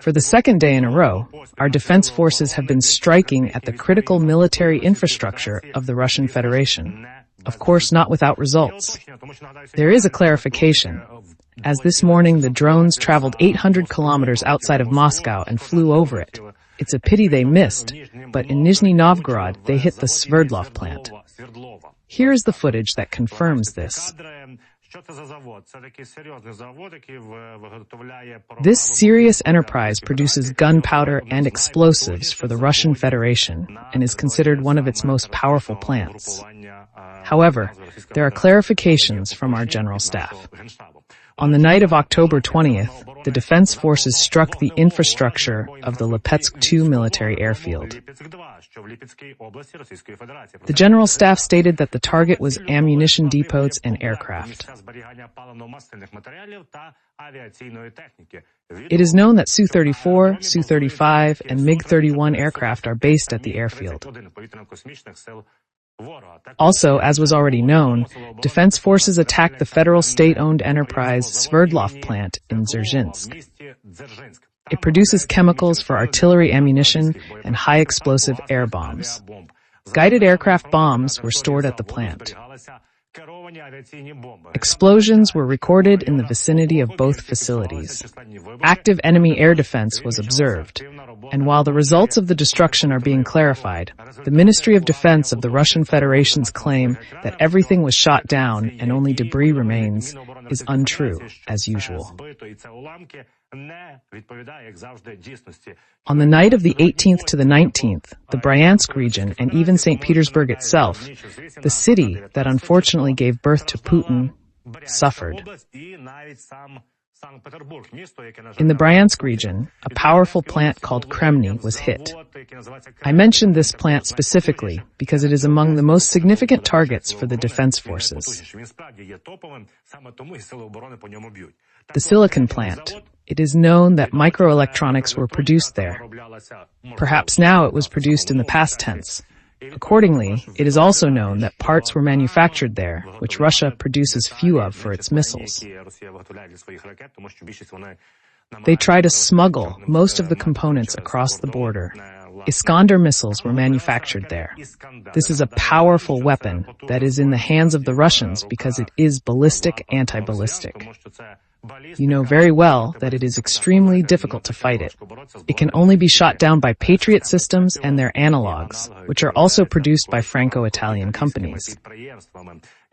For the second day in a row, our defense forces have been striking at the critical military infrastructure of the Russian Federation. Of course, not without results. There is a clarification, as this morning the drones traveled 800 kilometers outside of Moscow and flew over it. It's a pity they missed, but in Nizhny Novgorod they hit the Sverdlov plant. Here is the footage that confirms this. This serious enterprise produces gunpowder and explosives for the Russian Federation and is considered one of its most powerful plants. However, there are clarifications from our General Staff. On the night of October 20th, the Defense Forces struck the infrastructure of the Lipetsk II military airfield. The General Staff stated that the target was ammunition depots and aircraft. It is known that Su-34, Su-35, and MiG-31 aircraft are based at the airfield. Also, as was already known, defense forces attacked the federal state-owned enterprise Sverdlov plant in Dzerzhinsk. It produces chemicals for artillery ammunition and high-explosive air bombs. Guided aircraft bombs were stored at the plant. Explosions were recorded in the vicinity of both facilities. Active enemy air defense was observed. And while the results of the destruction are being clarified, the Ministry of Defense of the Russian Federation's claim that everything was shot down and only debris remains is untrue, as usual. On the night of the 18th to the 19th, the Bryansk region and even St. Petersburg itself, the city that unfortunately gave birth to Putin, suffered. In the Bryansk region, a powerful plant called Kremlin was hit. I mentioned this plant specifically because it is among the most significant targets for the defense forces. The silicon plant. It is known that microelectronics were produced there. Perhaps now it was produced in the past tense. Accordingly, it is also known that parts were manufactured there, which Russia produces few of for its missiles. They try to smuggle most of the components across the border. Iskander missiles were manufactured there. This is a powerful weapon that is in the hands of the Russians because it is ballistic anti-ballistic. You know very well that it is extremely difficult to fight it. It can only be shot down by Patriot systems and their analogs, which are also produced by Franco-Italian companies.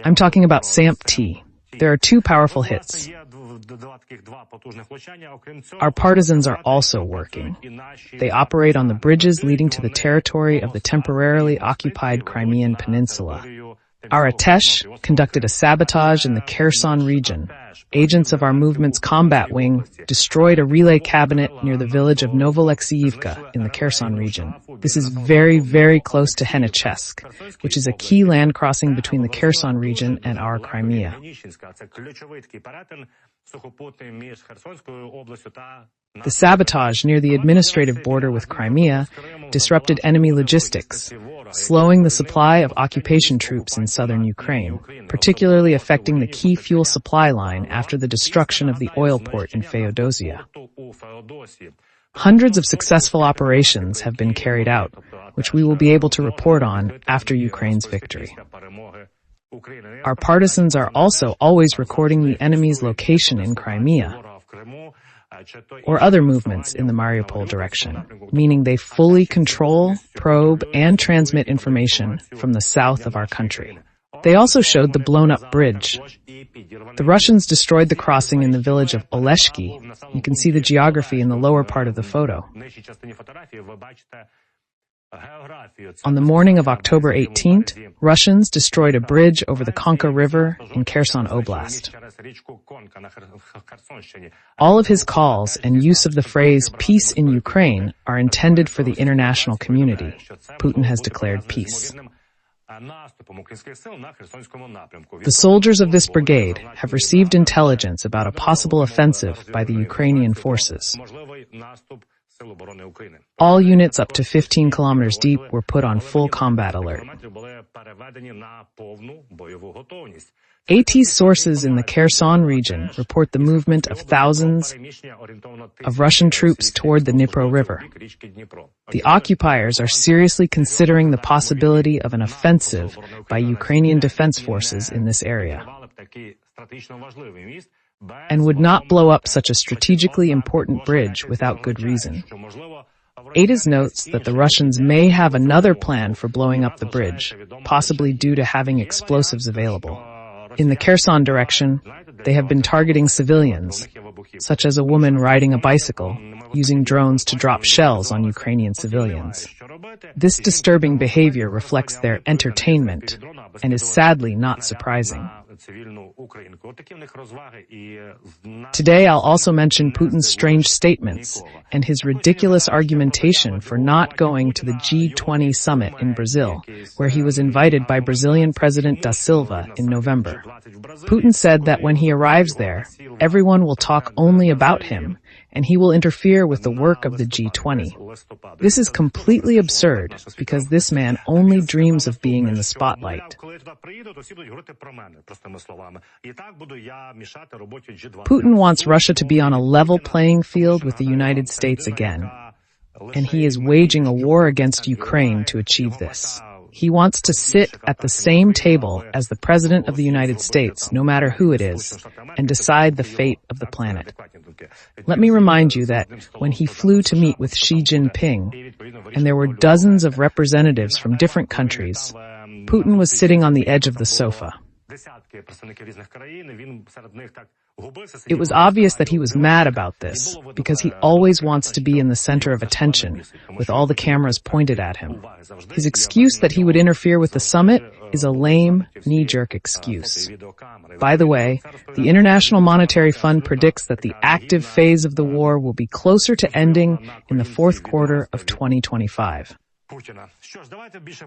I'm talking about SAMP-T. There are two powerful hits. Our partisans are also working. They operate on the bridges leading to the territory of the temporarily occupied Crimean Peninsula. Our Atesh conducted a sabotage in the Kherson region. Agents of our movement's combat wing destroyed a relay cabinet near the village of Novolexiyivka in the Kherson region. This is very, very close to Henichesk, which is a key land crossing between the Kherson region and our Crimea. The sabotage near the administrative border with Crimea disrupted enemy logistics, slowing the supply of occupation troops in southern Ukraine, particularly affecting the key fuel supply line after the destruction of the oil port in Feodosia. Hundreds of successful operations have been carried out, which we will be able to report on after Ukraine's victory. Our partisans are also always recording the enemy's location in Crimea or other movements in the Mariupol direction, meaning they fully control, probe, and transmit information from the south of our country. They also showed the blown-up bridge. The Russians destroyed the crossing in the village of Oleshki. You can see the geography in the lower part of the photo. On the morning of October 18th, Russians destroyed a bridge over the Konka River in Kherson Oblast. All of his calls and use of the phrase peace in Ukraine are intended for the international community. Putin has declared peace. The soldiers of this brigade have received intelligence about a possible offensive by the Ukrainian forces. All units up to 15 kilometers deep were put on full combat alert. AT sources in the Kherson region report the movement of thousands of Russian troops toward the Dnipro River. The occupiers are seriously considering the possibility of an offensive by Ukrainian defense forces in this area, and would not blow up such a strategically important bridge without good reason. ATAS notes that the Russians may have another plan for blowing up the bridge, possibly due to having explosives available. In the Kherson direction, they have been targeting civilians, such as a woman riding a bicycle, using drones to drop shells on Ukrainian civilians. This disturbing behavior reflects their entertainment and is sadly not surprising. Today I'll also mention Putin's strange statements and his ridiculous argumentation for not going to the G20 summit in Brazil, where he was invited by Brazilian President da Silva in November. Putin said that when he arrives there, everyone will talk only about him, and he will interfere with the work of the G20. This is completely absurd, because this man only dreams of being in the spotlight. Putin wants Russia to be on a level playing field with the United States again, and he is waging a war against Ukraine to achieve this. He wants to sit at the same table as the President of the United States, no matter who it is, and decide the fate of the planet. Let me remind you that when he flew to meet with Xi Jinping, and there were dozens of representatives from different countries, Putin was sitting on the edge of the sofa. It was obvious that he was mad about this, because he always wants to be in the center of attention, with all the cameras pointed at him. His excuse that he would interfere with the summit is a lame, knee-jerk excuse. By the way, the International Monetary Fund predicts that the active phase of the war will be closer to ending in the fourth quarter of 2025. Що ж, давайте більше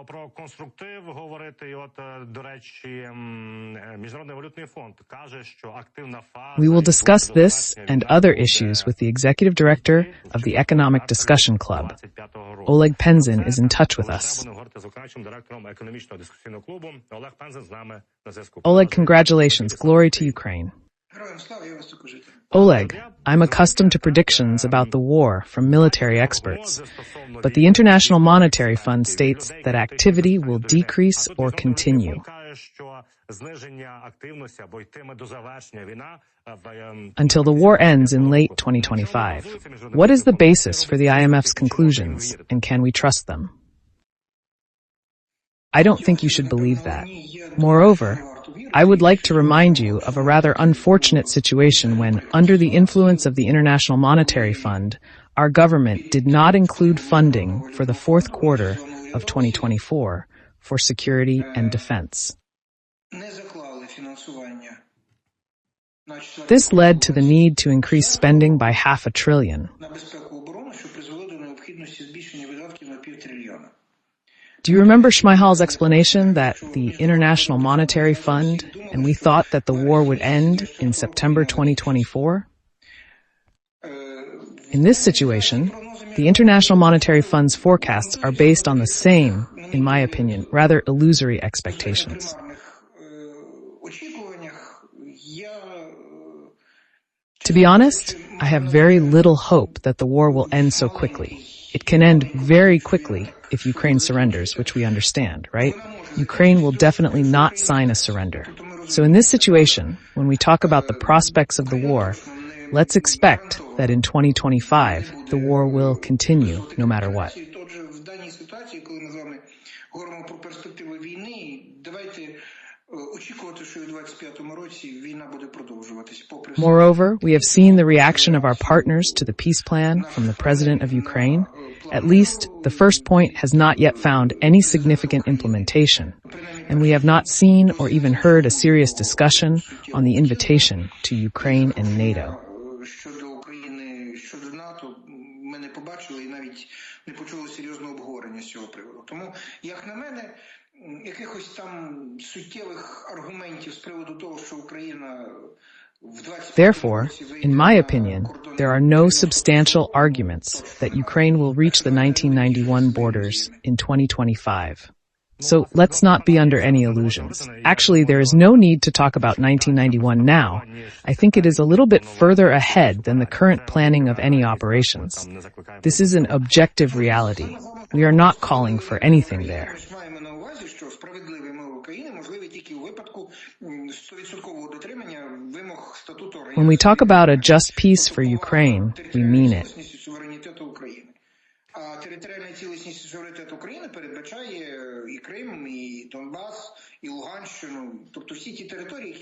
про конструктив говорити. І от, до речі, Міжнародний валютний фонд каже, що активна фаза... We will discuss this and other issues with the executive director of the Economic Discussion Club. Oleg Penzin is in touch with us. Oleg, congratulations. Glory to Ukraine. Oleg, I'm accustomed to predictions about the war from military experts, but the International Monetary Fund states that activity will decrease or continue. Until the war ends in late 2025. What is the basis for the IMF's conclusions, and can we trust them? I don't think you should believe that. Moreover, I would like to remind you of a rather unfortunate situation when, under the influence of the International Monetary Fund, our government did not include funding for the fourth quarter of 2024 for security and defense. This led to the need to increase spending by $500 billion. Do you remember Shmyhal's explanation that the International Monetary Fund, and we thought that the war would end in September 2024? In this situation, the International Monetary Fund's forecasts are based on the same, in my opinion, rather illusory expectations. To be honest, I have very little hope that the war will end so quickly. It can end very quickly if Ukraine surrenders, which we understand, right? Ukraine will definitely not sign a surrender. So in this situation, when we talk about the prospects of the war, let's expect that in 2025, the war will continue no matter what. Moreover, we have seen the reaction of our partners to the peace plan from the President of Ukraine. At least, the first point has not yet found any significant implementation, and we have not seen or even heard a serious discussion on the invitation to Ukraine and NATO. Якихось там суттєвих аргументів з приводу того, що Україна Therefore, in my opinion, there are no substantial arguments that Ukraine will reach the 1991 borders in 2025. So let's not be under any illusions. Actually, there is no need to talk about 1991 now. I think it is a little bit further ahead than the current planning of any operations. This is an objective reality. We are not calling for anything there. When we talk about a just peace for Ukraine, we mean it.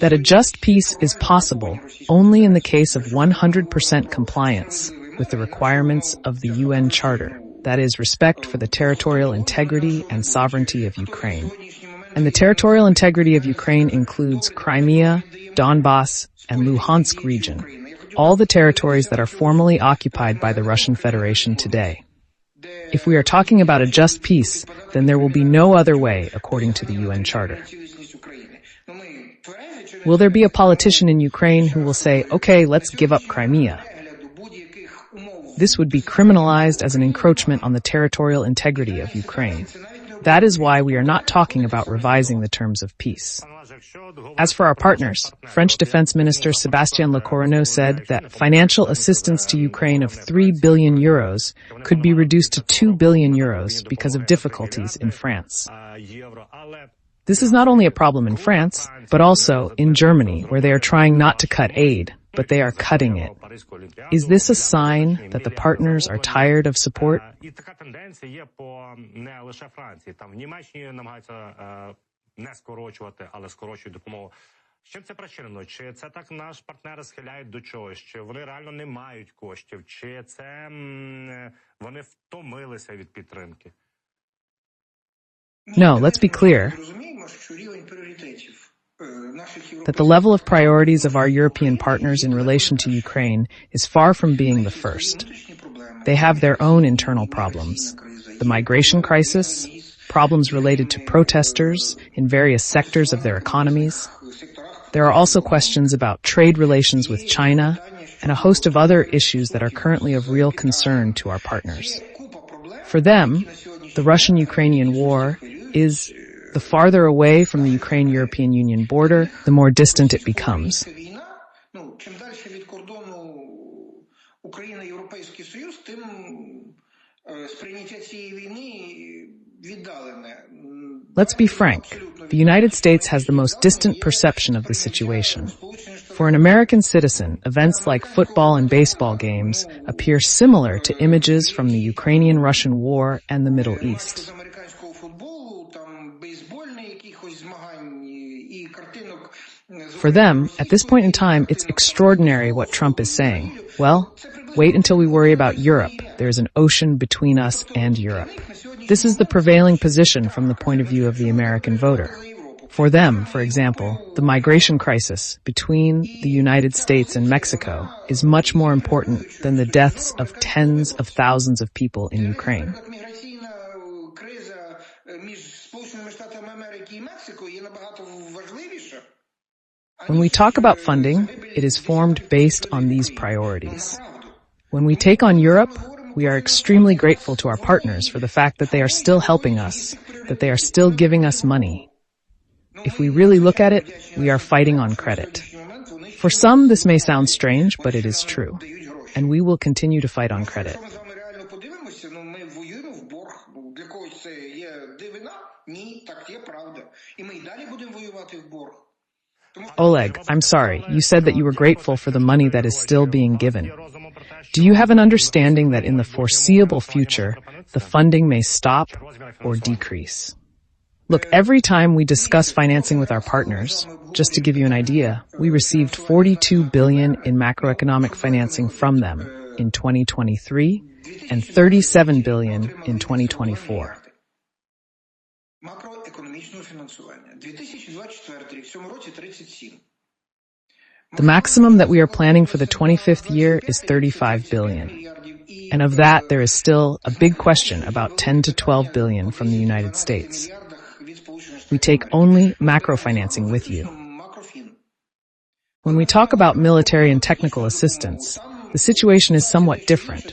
That a just peace is possible only in the case of 100% compliance with the requirements of the UN Charter, that is, respect for the territorial integrity and sovereignty of Ukraine. And the territorial integrity of Ukraine includes Crimea, Donbass, and Luhansk region, all the territories that are formally occupied by the Russian Federation today. If we are talking about a just peace, then there will be no other way according to the UN Charter. Will there be a politician in Ukraine who will say, okay, let's give up Crimea? This would be criminalized as an encroachment on the territorial integrity of Ukraine. That is why we are not talking about revising the terms of peace. As for our partners, French Defense Minister Sébastien Lecornu said that financial assistance to Ukraine of 3 billion euros could be reduced to 2 billion euros because of difficulties in France. This is not only a problem in France, but also in Germany, where they are trying not to cut aid, but they are cutting it. Is this a sign that the partners are tired of support? Не скорочувати, але скорочують допомогу. З чим це причинено? Чи це так наш партнери схиляють до чогось? Чи вони реально не мають коштів? Чи це вони втомилися від підтримки? No, let's be clear that the level of priorities of our European partners in relation to Ukraine is far from being the first. They have their own internal problems. The migration crisis, problems related to protesters in various sectors of their economies. There are also questions about trade relations with China and a host of other issues that are currently of real concern to our partners. For them, the Russian-Ukrainian war is the farther away from the Ukraine-European Union border, the more distant it becomes. Let's be frank. The United States has the most distant perception of the situation. For an American citizen, events like football and baseball games appear similar to images from the Ukrainian-Russian war and the Middle East. For them, at this point in time, it's extraordinary what Trump is saying. Well, wait until we worry about Europe. There's an ocean between us and Europe. This is the prevailing position from the point of view of the American voter. For them, for example, the migration crisis between the United States and Mexico is much more important than the deaths of tens of thousands of people in Ukraine. When we talk about funding, it is formed based on these priorities. When we take on Europe, we are extremely grateful to our partners for the fact that they are still helping us, that they are still giving us money. If we really look at it, we are fighting on credit. For some, this may sound strange, but it is true. And we will continue to fight on credit. Oleg, I'm sorry. You said that you were grateful for the money that is still being given. Do you have an understanding that in the foreseeable future, the funding may stop or decrease? Look, every time we discuss financing with our partners, just to give you an idea, we received $42 billion in macroeconomic financing from them in 2023 and $37 billion in 2024. The maximum that we are planning for the 25th year is $35 billion. And of that, there is still a big question about $10 to $12 billion from the United States. We take only macro financing with you. When we talk about military and technical assistance, the situation is somewhat different.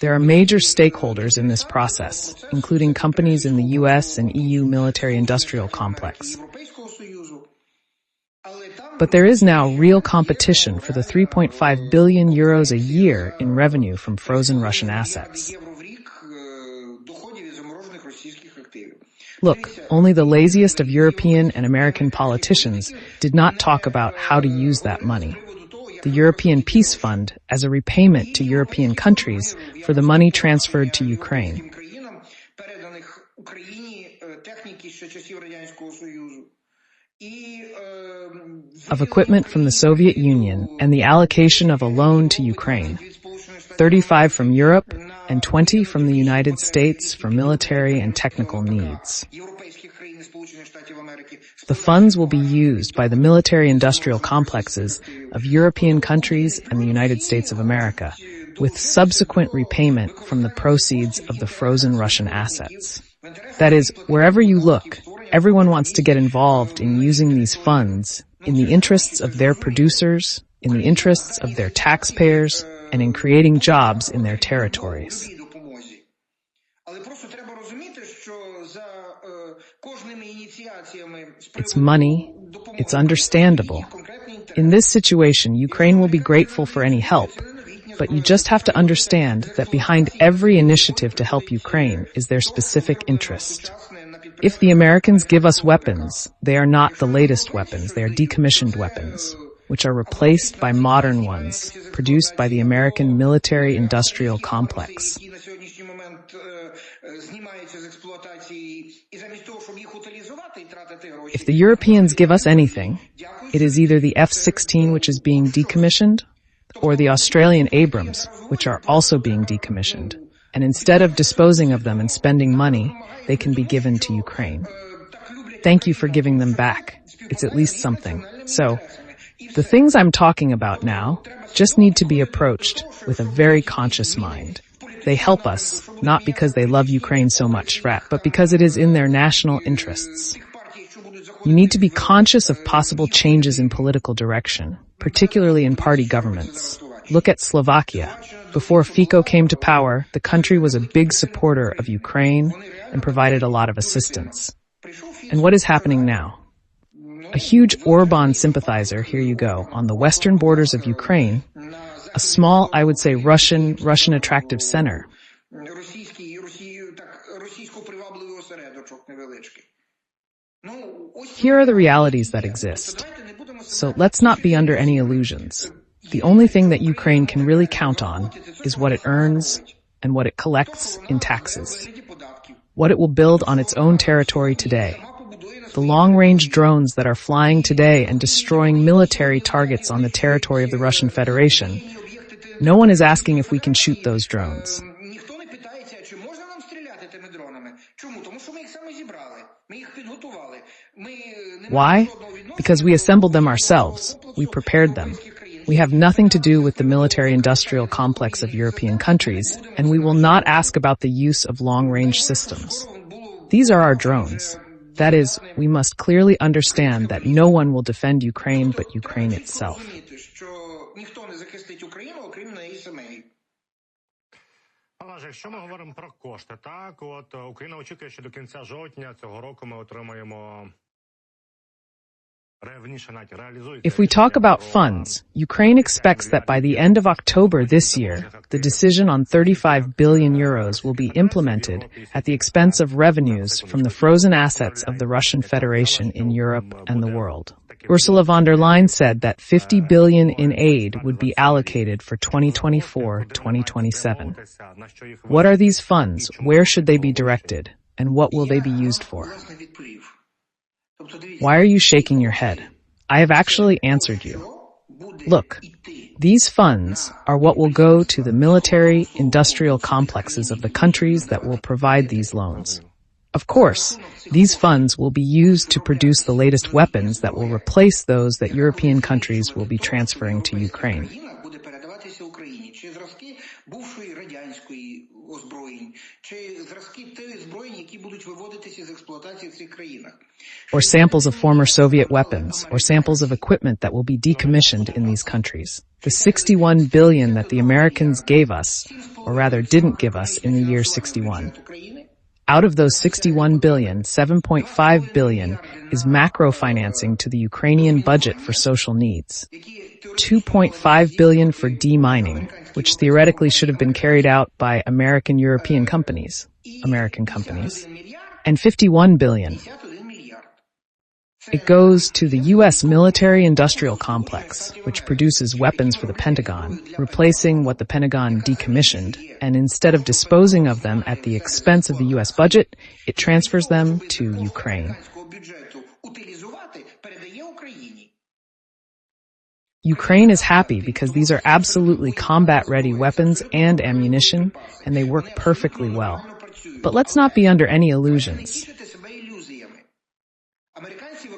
There are major stakeholders in this process, including companies in the US and EU military-industrial complex. But there is now real competition for the 3.5 billion euros a year in revenue from frozen Russian assets. Look, only the laziest of European and American politicians did not talk about how to use that money. The European Peace Fund as a repayment to European countries for the money transferred to Ukraine. Of equipment from the Soviet Union and the allocation of a loan to Ukraine, 35 from Europe and 20 from the United States for military and technical needs. The funds will be used by the military-industrial complexes of European countries and the United States of America, with subsequent repayment from the proceeds of the frozen Russian assets. That is, wherever you look, everyone wants to get involved in using these funds in the interests of their producers, in the interests of their taxpayers, and in creating jobs in their territories. It's money. It's understandable. In this situation, Ukraine will be grateful for any help, but you just have to understand that behind every initiative to help Ukraine is their specific interest. If the Americans give us weapons, they are not the latest weapons, they are decommissioned weapons, which are replaced by modern ones, produced by the American military-industrial complex. If the Europeans give us anything, it is either the F-16, which is being decommissioned, or the Australian Abrams, which are also being decommissioned. And instead of disposing of them and spending money, they can be given to Ukraine. Thank you for giving them back. It's at least something. So, the things I'm talking about now just need to be approached with a very conscious mind. They help us, not because they love Ukraine so much, but because it is in their national interests. You need to be conscious of possible changes in political direction, particularly in party governments. Look at Slovakia. Before Fico came to power, the country was a big supporter of Ukraine and provided a lot of assistance. And what is happening now? A huge Orban sympathizer, here you go, on the western borders of Ukraine, a small, I would say Russian attractive center. Here are the realities that exist. So let's not be under any illusions. The only thing that Ukraine can really count on is what it earns and what it collects in taxes. What it will build on its own territory today. The long-range drones that are flying today and destroying military targets on the territory of the Russian Federation. No one is asking if we can shoot those drones. Why? Because we assembled them ourselves. We prepared them. We have nothing to do with the military-industrial complex of European countries, and we will not ask about the use of long-range systems. These are our drones. That is, we must clearly understand that no one will defend Ukraine but Ukraine itself. Якщо ми говоримо про кошти, так, от Україна очікує, що до кінця жовтня цього року ми отримаємо If we talk about funds, Ukraine expects that by the end of October this year, the decision on 35 billion euros will be implemented at the expense of revenues from the frozen assets of the Russian Federation in Europe and the world. Ursula von der Leyen said that 50 billion in aid would be allocated for 2024-2027. What are these funds? Where should they be directed? And what will they be used for? Why are you shaking your head? I have actually answered you. Look, these funds are what will go to the military-industrial complexes of the countries that will provide these loans. Of course, these funds will be used to produce the latest weapons that will replace those that European countries will be transferring to Ukraine. зразки бувшої радянської озброєнь, чи зразки тих зброєнь, які будуть виводитися з експлуатації в цих країнах. Or samples of former Soviet weapons, or samples of equipment that will be decommissioned in these countries. The 61 billion that the Americans gave us, or rather didn't give us in the year 61. Out of those 61 billion, 7.5 billion is macro financing to the Ukrainian budget for social needs. 2.5 billion for demining, which theoretically should have been carried out by American companies, and 51 billion. It goes to the U.S. military-industrial complex, which produces weapons for the Pentagon, replacing what the Pentagon decommissioned, and instead of disposing of them at the expense of the U.S. budget, it transfers them to Ukraine. Ukraine is happy because these are absolutely combat-ready weapons and ammunition, and they work perfectly well. But let's not be under any illusions.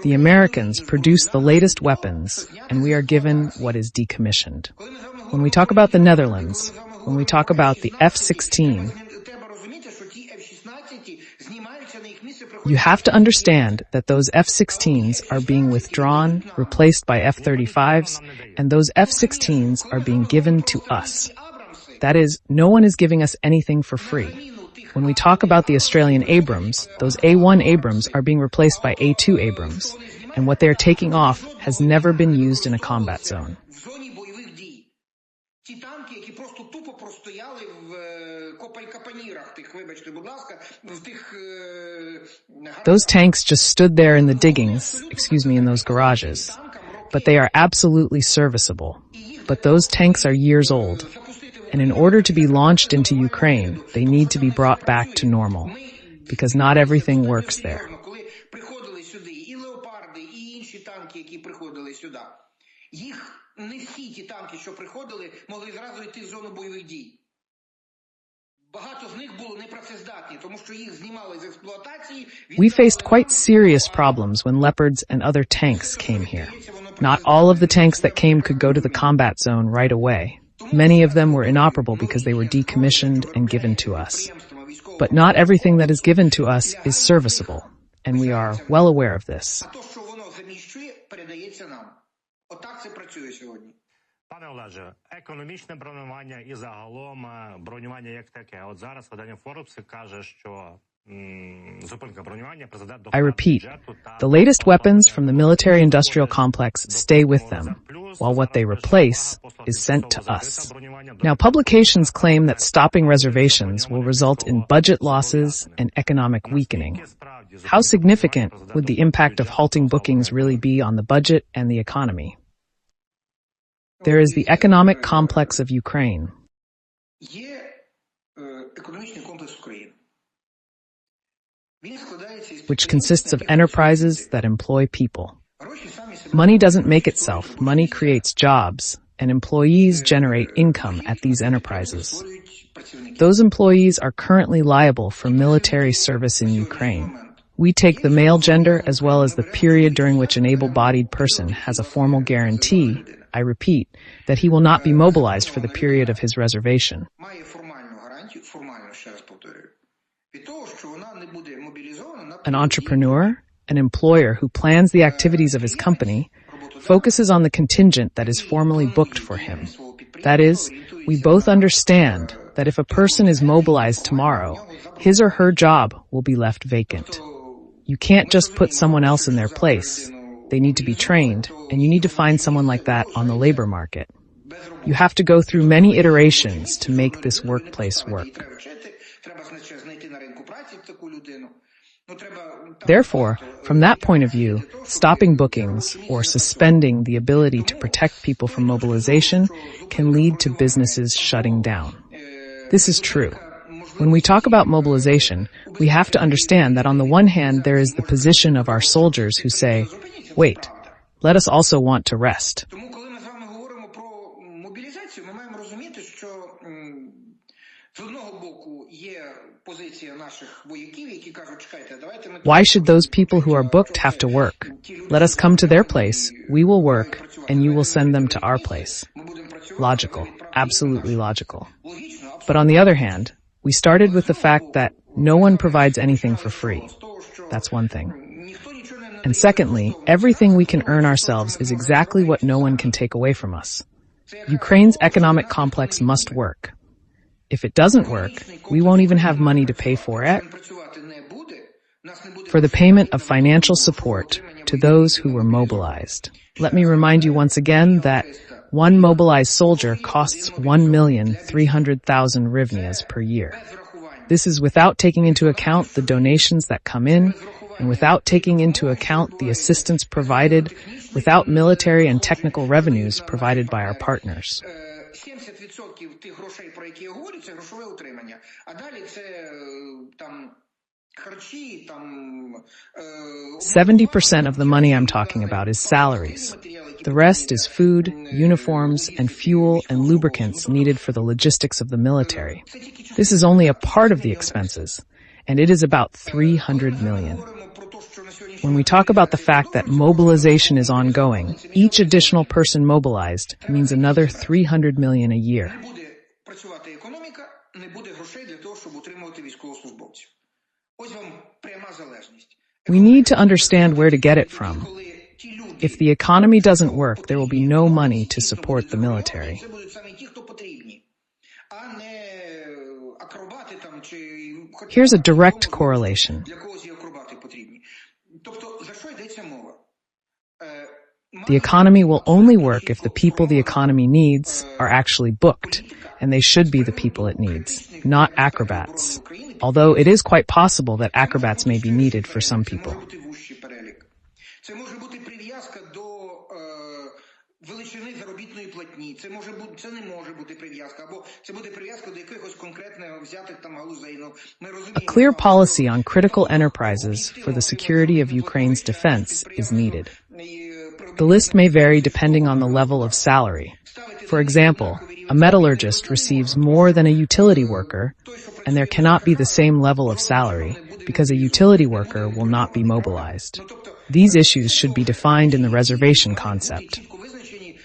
The Americans produce the latest weapons, and we are given what is decommissioned. When we talk about the Netherlands, when we talk about the F-16, you have to understand that those F-16s are being withdrawn, replaced by F-35s, and those F-16s are being given to us. That is, no one is giving us anything for free. When we talk about the Australian Abrams, those A1 Abrams are being replaced by A2 Abrams, and what they are taking off has never been used in a combat zone. Those tanks just stood there in the diggings, in those garages, but they are absolutely serviceable. But those tanks are years old. And in order to be launched into Ukraine, they need to be brought back to normal, because not everything works there. We faced quite serious problems when Leopards and other tanks came here. Not all of the tanks that came could go to the combat zone right away. Many of them were inoperable because they were decommissioned and given to us. But not everything that is given to us is serviceable, and we are well aware of this. Пане Олеже, економічне бронювання і загалом бронювання як таке. От зараз видання Forbes каже, що зупинка бронювання призведе до... I repeat, the latest weapons from the military-industrial complex stay with them, while what they replace is sent to us. Now, publications claim that stopping reservations will result in budget losses and economic weakening. How significant would the impact of halting bookings really be on the budget and the economy? There is the economic complex of Ukraine. Which consists of enterprises that employ people. Money doesn't make itself, money creates jobs, and employees generate income at these enterprises. Those employees are currently liable for military service in Ukraine. We take the male gender as well as the period during which an able-bodied person has a formal guarantee, I repeat, that he will not be mobilized for the period of his reservation. An entrepreneur, an employer who plans the activities of his company, focuses on the contingent that is formally booked for him. That is, we both understand that if a person is mobilized tomorrow, his or her job will be left vacant. You can't just put someone else in their place. They need to be trained, and you need to find someone like that on the labor market. You have to go through many iterations to make this workplace work. Therefore, from that point of view, stopping bookings or suspending the ability to protect people from mobilization can lead to businesses shutting down. This is true. When we talk about mobilization, we have to understand that on the one hand there is the position of our soldiers who say, wait, let us also want to rest. Why should those people who are booked have to work? Let us come to their place, we will work, and you will send them to our place. Logical. Absolutely logical. But on the other hand, we started with the fact that no one provides anything for free. That's one thing. And secondly, everything we can earn ourselves is exactly what no one can take away from us. Ukraine's economic complex must work. If it doesn't work, we won't even have money to pay for it. For the payment of financial support to those who were mobilized. Let me remind you once again that one mobilized soldier costs 1,300,000 hryvnias per year. This is without taking into account the donations that come in, and without taking into account the assistance provided, without military and technical revenues provided by our partners. 70% of the money I'm talking about is salaries. The rest is food, uniforms, and fuel and lubricants needed for the logistics of the military. This is only a part of the expenses, and it is about 300 million. When we talk about the fact that mobilization is ongoing, each additional person mobilized means another 300 million a year. We need to understand where to get it from. If the economy doesn't work, there will be no money to support the military. Here's a direct correlation. The economy will only work if the people the economy needs are actually booked, and they should be the people it needs, not acrobats. Although it is quite possible that acrobats may be needed for some people. A clear policy on critical enterprises for the security of Ukraine's defense is needed. The list may vary depending on the level of salary. For example, a metallurgist receives more than a utility worker, and there cannot be the same level of salary because a utility worker will not be mobilized. These issues should be defined in the reservation concept.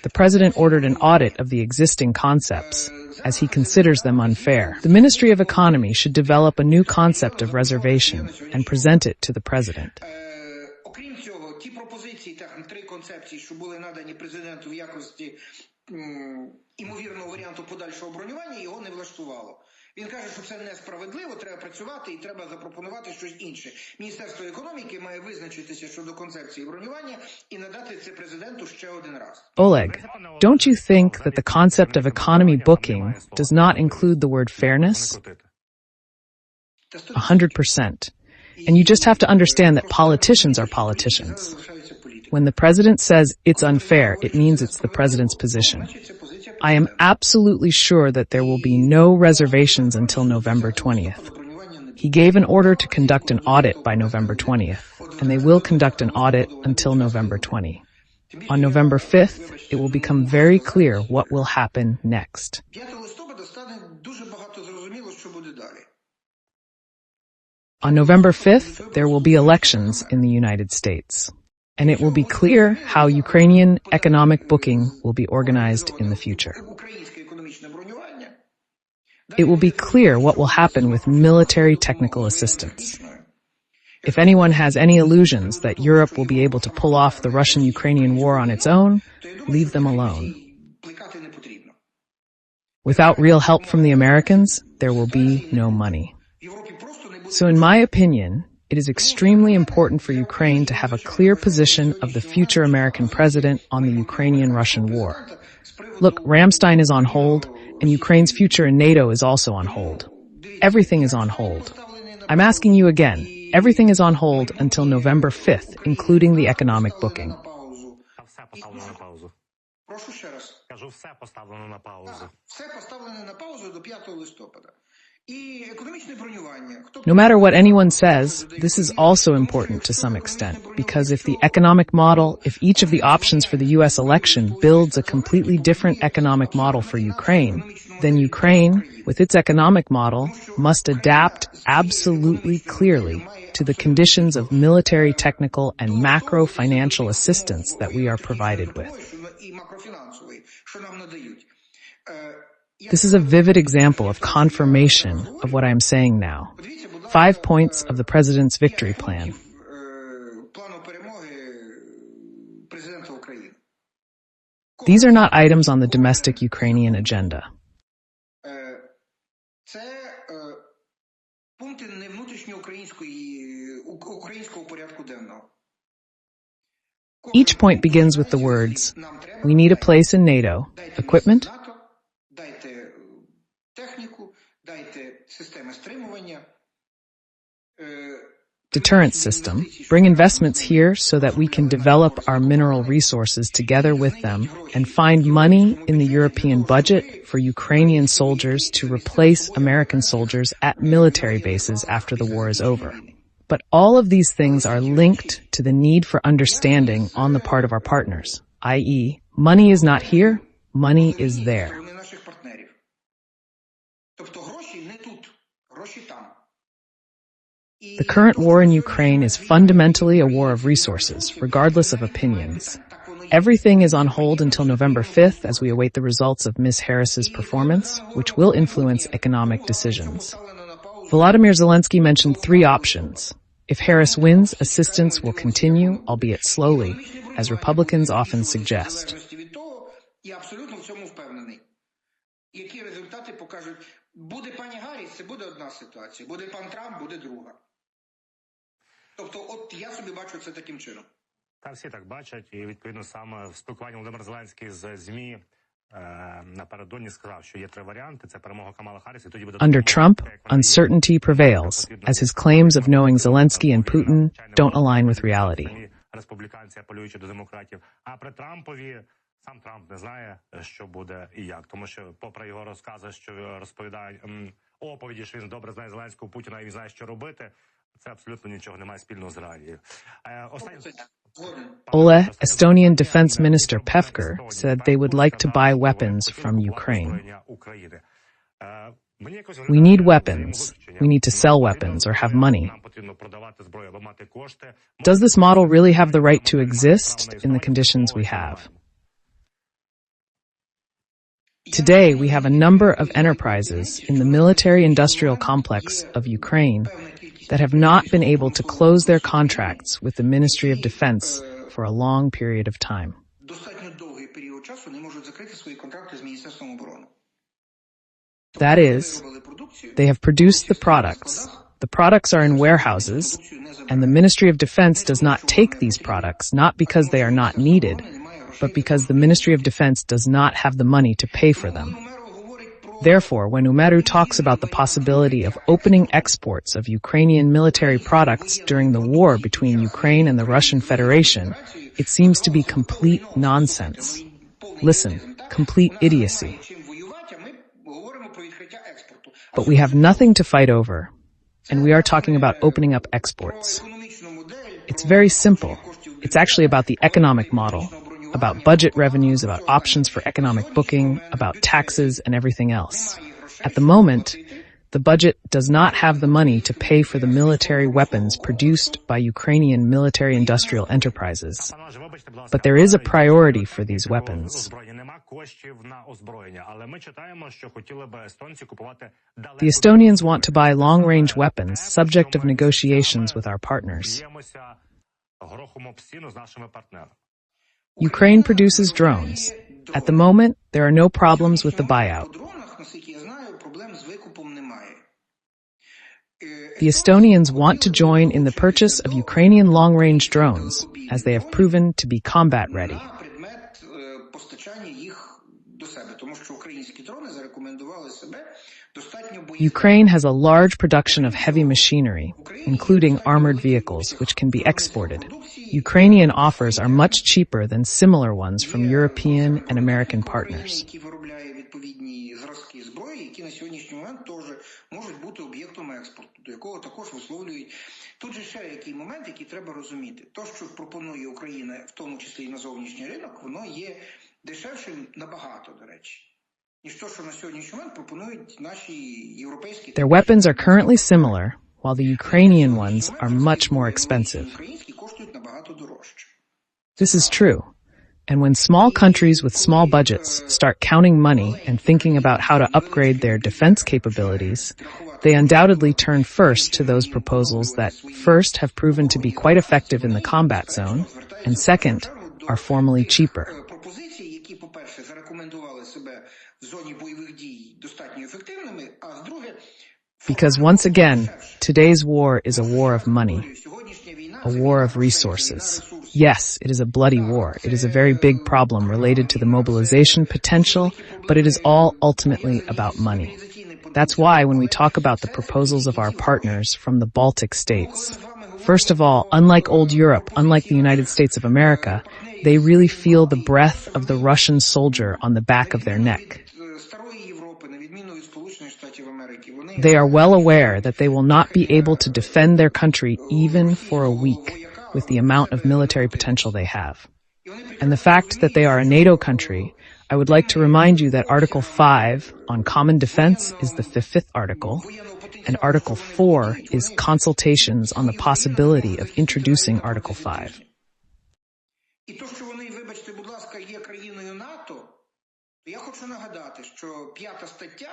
The president ordered an audit of the existing concepts, as he considers them unfair. The Ministry of Economy should develop a new concept of reservation and present it to the president. Він каже, що це несправедливо, треба працювати і треба запропонувати щось інше. Міністерство економіки має визначитися щодо концепції бронювання і надати це президенту ще один раз. Oleg, don't you think that the concept of economy booking does not include the word fairness? 100%. And you just have to understand that politicians are politicians. When the president says it's unfair, it means it's the president's position. I am absolutely sure that there will be no reservations until November 20th. He gave an order to conduct an audit by November 20th, and they will conduct an audit until November 20. On November 5th, it will become very clear what will happen next. On November 5th, there will be elections in the United States. And it will be clear how Ukrainian economic booking will be organized in the future. It will be clear what will happen with military technical assistance. If anyone has any illusions that Europe will be able to pull off the Russian-Ukrainian war on its own, leave them alone. Without real help from the Americans, there will be no money. So in my opinion, it is extremely important for Ukraine to have a clear position of the future American president on the Ukrainian-Russian war. Look, Ramstein is on hold, and Ukraine's future in NATO is also on hold. Everything is on hold. I'm asking you again, everything is on hold until November 5th, including the economic booking. Все поставлено на паузу до 5 листопада. І економічне бронювання. No matter what anyone says, this is also important to some extent, because if the economic model, if each of the options for the US election builds a completely different economic model for Ukraine, then Ukraine, with its economic model, must adapt absolutely clearly to the conditions of military, technical, and macro-financial assistance that we are provided with. This is a vivid example of confirmation of what I am saying now. 5 points of the President's victory plan. These are not items on the domestic Ukrainian agenda. Each point begins with the words, we need a place in NATO, equipment, deterrence system, bring investments here so that we can develop our mineral resources together with them and find money in the European budget for Ukrainian soldiers to replace American soldiers at military bases after the war is over. But all of these things are linked to the need for understanding on the part of our partners, i.e., money is not here, money is there. The current war in Ukraine is fundamentally a war of resources, regardless of opinions. Everything is on hold until November 5th as we await the results of Ms. Harris's performance, which will influence economic decisions. Vladimir Zelensky mentioned 3 options. If Harris wins, assistance will continue, albeit slowly, as Republicans often suggest. Буде пані Гарріс, це буде одна ситуація. Буде пан Трамп, буде друга. Тобто, от я собі бачу це таким чином. Та всі так бачать, і відповідно саме в спілкуванні Володимир Зеленський з ЗМІ напередодні сказав, що є 3 варіанти. Це перемога Камали Харріс, і тоді буде... Under Trump, uncertainty prevails, as his claims of knowing Zelensky and Putin don't align with reality. Республіканці, апелюючи до демократів. А при Трампові сам Трамп не знає, що буде і як. Тому що, попри його розкази, що розповідають оповіді, що він добре знає Зеленського, Путіна, і він знає, що робити, це абсолютно нічого не має спільного з реалією. Ole, Estonian Defense Minister Pevkur, said they would like to buy weapons from Ukraine. We need weapons. We need to sell weapons or have money. Does this model really have the right to exist in the conditions we have? Today, we have a number of enterprises in the military-industrial complex of Ukraine that have not been able to close their contracts with the Ministry of Defense for a long period of time. That is, they have produced the products. The products are in warehouses, and the Ministry of Defense does not take these products, not because they are not needed, but because the Ministry of Defense does not have the money to pay for them. Therefore, when Umaru talks about the possibility of opening exports of Ukrainian military products during the war between Ukraine and the Russian Federation, it seems to be complete nonsense. Listen, complete idiocy. But we have nothing to fight over, and we are talking about opening up exports. It's very simple. It's actually about the economic model, about budget revenues, about options for economic booking, about taxes and everything else. At the moment, the budget does not have the money to pay for the military weapons produced by Ukrainian military-industrial enterprises. But there is a priority for these weapons. The Estonians want to buy long-range weapons, subject of negotiations with our partners. Ukraine produces drones. At the moment, there are no problems with the buyout. The Estonians want to join in the purchase of Ukrainian long-range drones, as they have proven to be combat-ready. Ukraine has a large production of heavy machinery, including armored vehicles, which can be exported. Ukrainian offers are much cheaper than similar ones from European and American partners. які на сьогоднішній момент теж можуть бути об'єктом експорту, до якого також висловлюють. Тут же ще який момент, який треба розуміти. То, що пропонує Україна, в тому числі і на зовнішній ринок, воно є дешевшим набагато, до речі, ніж то, що на сьогоднішній момент пропонують наші європейські... Their weapons are currently similar, while the Ukrainian ones are much more expensive. Українські коштують набагато дорожче. This is true. And when small countries with small budgets start counting money and thinking about how to upgrade their defense capabilities, they undoubtedly turn first to those proposals that, first, have proven to be quite effective in the combat zone, and second, are formally cheaper. Пропозиції, які, по-перше, зарекомендували себе в зоні бойових дій достатньо ефективними, а з-друге... Because once again, today's war is a war of money, a war of resources. Yes, it is a bloody war. It is a very big problem related to the mobilization potential, but it is all ultimately about money. That's why when we talk about the proposals of our partners from the Baltic states, first of all, unlike old Europe, unlike the United States of America, they really feel the breath of the Russian soldier on the back of their neck. They are well aware that they will not be able to defend their country even for a week with the amount of military potential they have. And the fact that they are a NATO country, I would like to remind you that Article 5 on common defense is the fifth article, and Article 4 is consultations on the possibility of introducing Article 5. І то, що вони, вибачте, будь ласка, є країною НАТО, я хочу нагадати, що 5 стаття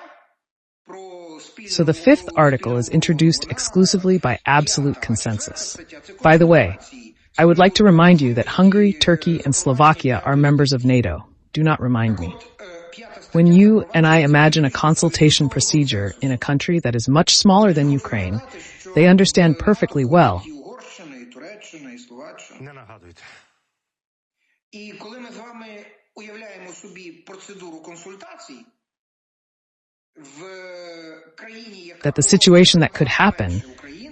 So the fifth article is introduced exclusively by absolute consensus. By the way, I would like to remind you that Hungary, Turkey, and Slovakia are members of NATO. Do not remind me. When you and I imagine a consultation procedure in a country that is much smaller than Ukraine, they understand perfectly well. І коли ми з вами уявляємо собі процедуру консультацій, that the situation that could happen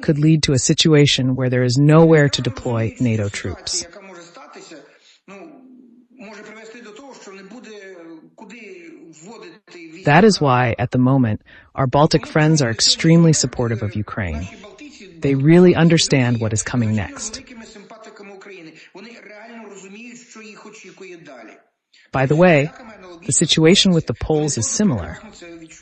could lead to a situation where there is nowhere to deploy NATO troops. That is why, at the moment, our Baltic friends are extremely supportive of Ukraine. They really understand what is coming next. By the way, the situation with the Poles is similar.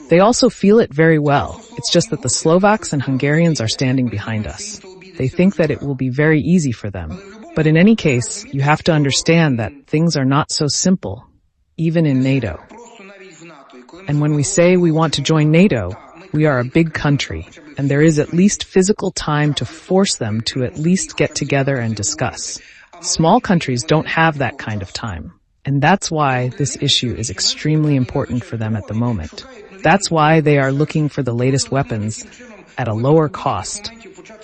They also feel it very well. It's just that the Slovaks and Hungarians are standing behind us. They think that it will be very easy for them. But in any case, you have to understand that things are not so simple, even in NATO. And when we say we want to join NATO, we are a big country, and there is at least physical time to force them to at least get together and discuss. Small countries don't have that kind of time. And that's why this issue is extremely important for them at the moment. That's why they are looking for the latest weapons at a lower cost.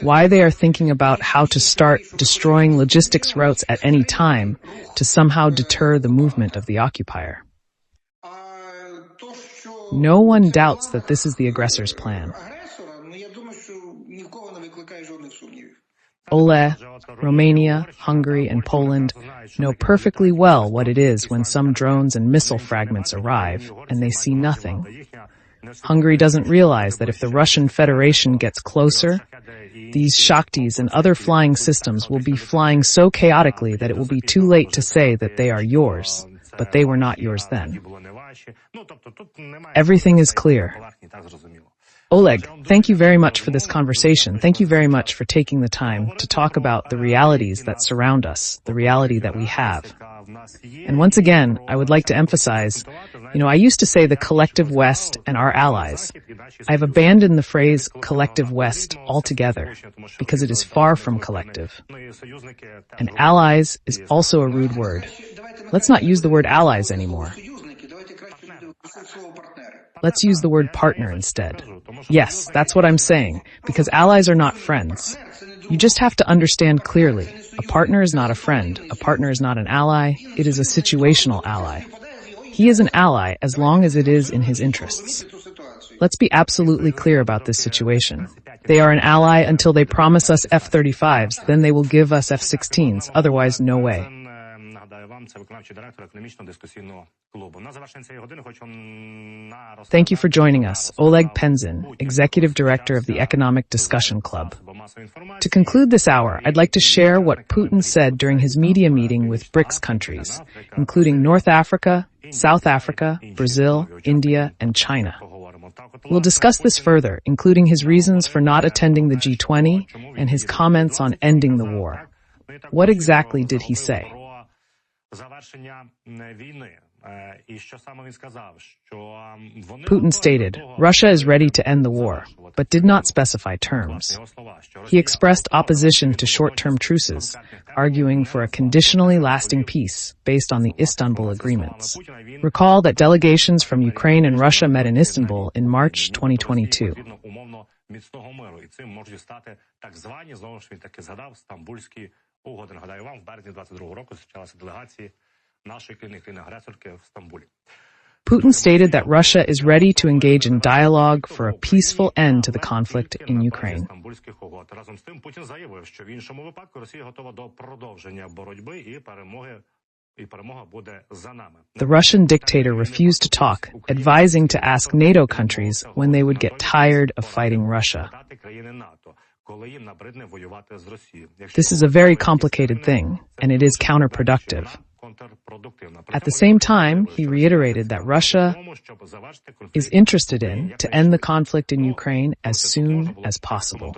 Why they are thinking about how to start destroying logistics routes at any time to somehow deter the movement of the occupier. No one doubts that this is the aggressor's plan. Ole, Romania, Hungary, and Poland know perfectly well what it is when some drones and missile fragments arrive and they see nothing. Hungary doesn't realize that if the Russian Federation gets closer, these Shaktis and other flying systems will be flying so chaotically that it will be too late to say that they are yours, but they were not yours then. Everything is clear. Oleg, thank you very much for this conversation. Thank you very much for taking the time to talk about the realities that surround us, the reality that we have. And once again, I would like to emphasize, I used to say the collective West and our allies. I've abandoned the phrase collective West altogether because it is far from collective. And allies is also a rude word. Let's not use the word allies anymore. Let's use the word partner instead. Yes, that's what I'm saying, because allies are not friends. You just have to understand clearly. A partner is not a friend. A partner is not an ally. It is a situational ally. He is an ally as long as it is in his interests. Let's be absolutely clear about this situation. They are an ally until they promise us F-35s, then they will give us F-16s, otherwise no way. це виконавчий директор економічного дискусійного клубу. На завершення цієї години хочу Thank you for joining us, Oleg Penzin, Executive Director of the Economic Discussion Club. To conclude this hour, I'd like to share what Putin said during his media meeting with BRICS countries, including North Africa, South Africa, Brazil, India, and China. We'll discuss this further, including his reasons for not attending the G20 and his comments on ending the war. What exactly did he say? Putin stated, Russia is ready to end the war, but did not specify terms. He expressed opposition to short-term truces, arguing for a conditionally lasting peace based on the Istanbul agreements. Recall that delegations from Ukraine and Russia met in Istanbul in March 2022. Угоди. Нагадаю вам, в березні 22-го року зустрічалися делегації нашої країни-агресорки в Стамбулі. Putin stated that Russia is ready to engage in dialogue for a peaceful end to the conflict in Ukraine. Разом з тим, Путін заявив, що в іншому випадку Росія готова до продовження боротьби і перемога буде за нами. The Russian dictator refused to talk, advising to ask NATO countries when they would get tired of fighting Russia. This is a very complicated thing, and it is counterproductive. At the same time, he reiterated that Russia is interested in to end the conflict in Ukraine as soon as possible.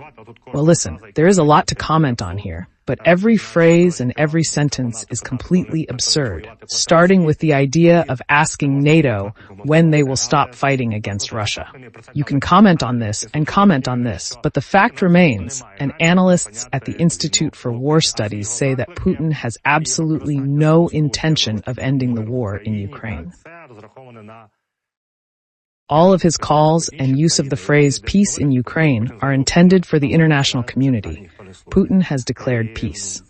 Well, listen, there is a lot to comment on here, but every phrase and every sentence is completely absurd, starting with the idea of asking NATO when they will stop fighting against Russia. You can comment on this and comment on this, but the fact remains, and analysts at the Institute for War Studies say that Putin has absolutely no intention of ending the war in Ukraine. All of his calls and use of the phrase peace in Ukraine are intended for the international community. Putin has declared peace.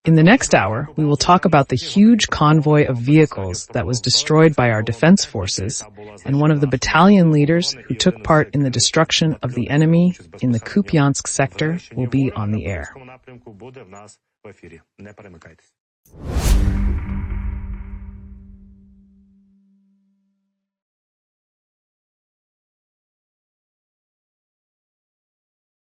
In the next hour, we will talk about the huge convoy of vehicles that was destroyed by our defense forces, and one of the battalion leaders who took part in the destruction of the enemy in the Kupiansk sector will be on the air.